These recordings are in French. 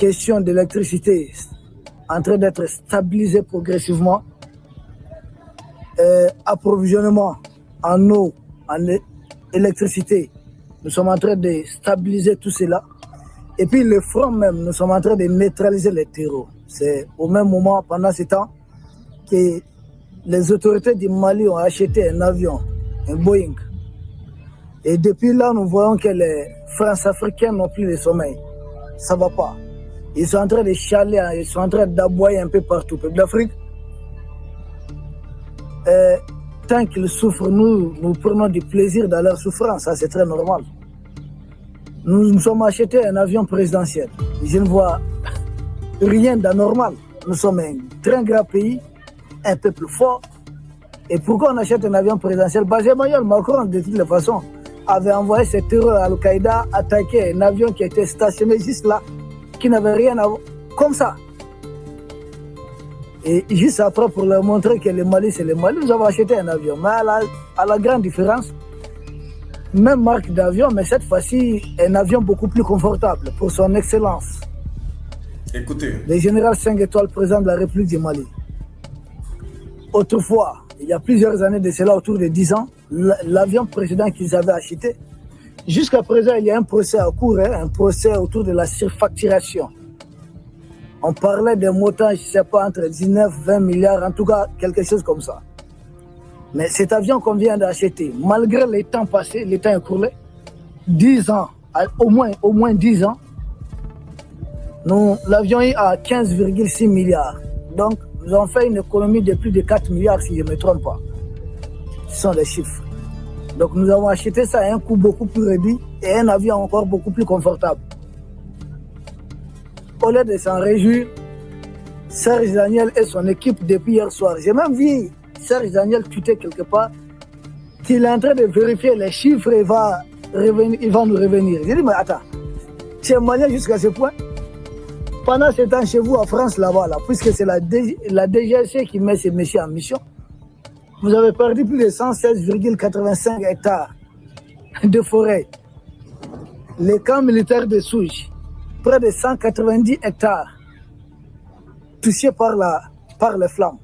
question d'électricité en train d'être stabilisée progressivement. Approvisionnement en eau, en électricité, nous sommes en train de stabiliser tout cela. Et puis le front même, nous sommes en train de neutraliser les terreaux. C'est au même moment, pendant ce temps, que les autorités du Mali ont acheté un avion, un Boeing. Et depuis là, nous voyons que les France-Africains n'ont plus le sommeil. Ça ne va pas. Ils sont en train de chialer, ils sont en train d'aboyer un peu partout. Peuple d'Afrique, tant qu'ils souffrent, nous prenons du plaisir dans leur souffrance. Ça, c'est très normal. Nous sommes achetés un avion présidentiel. Je ne vois rien d'anormal. Nous sommes un très grand pays, un peuple fort. Et pourquoi on achète un avion présidentiel? Parce que Emmanuel Macron, de toutes les façons, avait envoyé ses terreurs à Al-Qaïda attaquer un avion qui était stationné juste là, qui n'avait rien à voir. Comme ça. Et juste après, pour leur montrer que le Mali, c'est le Mali, nous avons acheté un avion. Mais à la grande différence, même marque d'avion, mais cette fois-ci, un avion beaucoup plus confortable pour son excellence. Écoutez. Le général 5 étoiles, président de la République du Mali. Autrefois, il y a plusieurs années de cela, autour de 10 ans, l'avion président qu'ils avaient acheté, jusqu'à présent, il y a un procès à cours, un procès autour de la surfacturation. On parlait des montants, je ne sais pas, entre 19 et 20 milliards, en tout cas, quelque chose comme ça. Mais cet avion qu'on vient d'acheter, malgré les temps passés, les temps écoulés, 10 ans, au moins 10 ans, l'avion est à 15,6 milliards. Donc, nous avons fait une économie de plus de 4 milliards, si je ne me trompe pas. Ce sont les chiffres. Donc, nous avons acheté ça à un coût beaucoup plus réduit et un avion encore beaucoup plus confortable. Au lieu de s'en réjouir, Serge Daniel et son équipe depuis hier soir. J'ai même vu Serge Daniel tweeter quelque part qu'il est en train de vérifier les chiffres et il va nous revenir. J'ai dit, mais attends, tu es malien jusqu'à ce point? Pendant ce temps, chez vous, en France, là-bas, là, puisque c'est la DGC qui met ces messieurs en mission, vous avez perdu plus de 116,85 hectares de forêt. Les camps militaires de Souj, près de 190 hectares touchés par les flammes.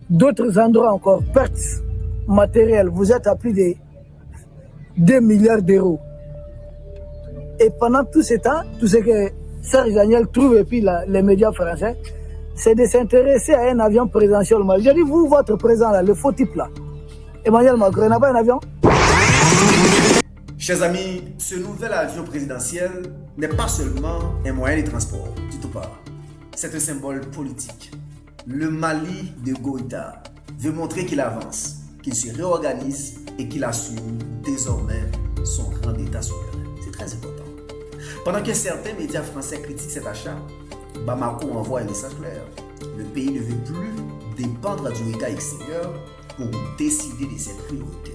D'autres endroits encore, pertes matérielles, vous êtes à plus de 2 milliards d'euros. Et pendant tout ce temps, tout ce que Serge Daniel trouve et puis les médias français, c'est de s'intéresser à un avion présidentiel au Mali. J'ai dit, vous, votre président là, le faux type là, Emmanuel Macron, n'a pas un avion? Chers amis, ce nouvel avion présidentiel n'est pas seulement un moyen de transport, du tout pas. C'est un symbole politique. Le Mali de Goïta veut montrer qu'il avance, qu'il se réorganise et qu'il assume désormais son rang d'État souverain. C'est très important. Pendant que certains médias français critiquent cet achat, Bamako envoie un message clair. Le pays ne veut plus dépendre du regard extérieur pour décider de ses priorités.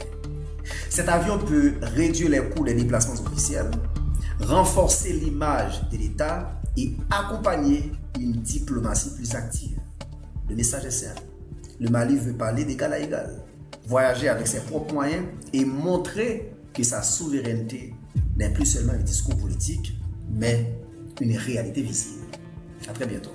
Cet avion peut réduire les coûts des déplacements officiels, renforcer l'image de l'État et accompagner une diplomatie plus active. Le message est simple. Le Mali veut parler d'égal à égal, voyager avec ses propres moyens et montrer que sa souveraineté n'est plus seulement un discours politique, mais une réalité visible. À très bientôt.